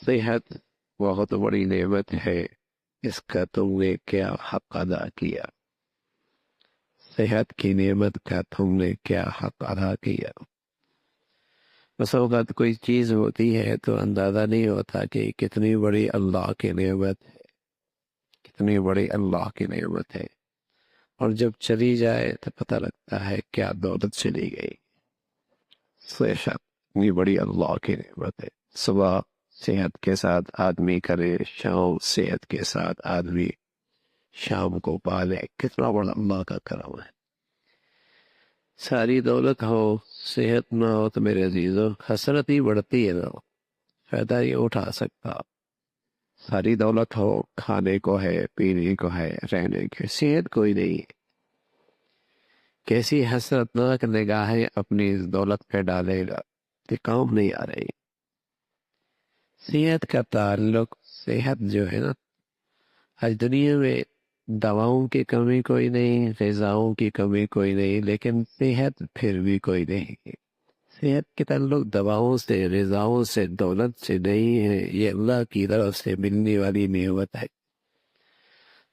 صحت بہت بڑی نعمت ہے، اس کا تم نے کیا حق ادا کیا؟ صحت کی نعمت کا تم نے کیا حق ادا کیا؟ بس اوقات کوئی چیز ہوتی ہے تو اندازہ نہیں ہوتا کہ کتنی بڑی اللہ کی نعمت ہے، کتنی بڑی اللہ کی نعمت ہے، اور جب چلی جائے تو پتہ لگتا ہے کیا دولت چلی گئی۔ صحت اتنی بڑی اللہ کی نعمت ہے، صبح صحت کے ساتھ آدمی کرے، شام صحت کے ساتھ آدمی شام کو پالے، کتنا بڑا اللہ کا کرم ہے۔ ساری دولت ہو، صحت نہ ہو تو میرے عزیزو حسرت ہی بڑھتی ہے، نا فائدہ ہی اٹھا سکتا۔ ساری دولت ہو، کھانے کو ہے، پینے کو ہے، رہنے کی صحت کوئی نہیں ہے، کیسی حسرتناک نگاہیں اپنی اس دولت پہ ڈالے گا کہ کام نہیں آ رہی۔ صحت کا تعلق، صحت جو ہے نا، آج دنیا میں دواؤں کی کمی کوئی نہیں، غذاؤں کی کمی کوئی نہیں، لیکن صحت پھر بھی کوئی نہیں۔ صحت کے تعلق دواؤں سے، غذاؤں سے، دولت سے نہیں ہے، یہ اللہ کی طرف سے ملنے والی نعمت ہے۔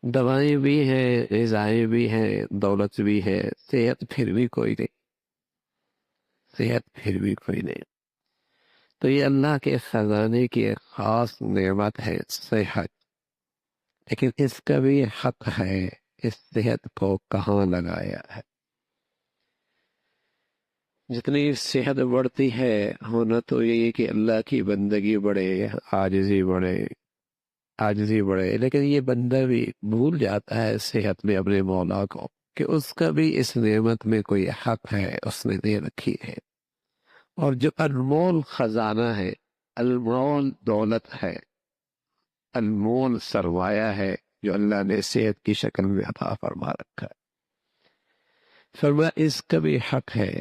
دوائیں بھی ہیں، غذائیں بھی ہیں، دولت بھی ہے، صحت پھر بھی کوئی نہیں، صحت پھر بھی کوئی نہیں۔ تو یہ اللہ کے خزانے کی ایک خاص نعمت ہے صحت، لیکن اس کا بھی حق ہے، اس صحت کو کہاں لگایا ہے۔ جتنی صحت بڑھتی ہے، ہونا تو یہ کہ اللہ کی بندگی بڑھے، عاجزی بڑھے، عاجزی بڑھے، لیکن یہ بندہ بھی بھول جاتا ہے صحت میں اپنے مولا کو، کہ اس کا بھی اس نعمت میں کوئی حق ہے، اس نے دے رکھی ہے، اور جو انمول خزانہ ہے، انمول دولت ہے، انمول سرمایہ ہے جو اللہ نے صحت کی شکل میں عطا فرما رکھا ہے، فرما اس کا بھی حق ہے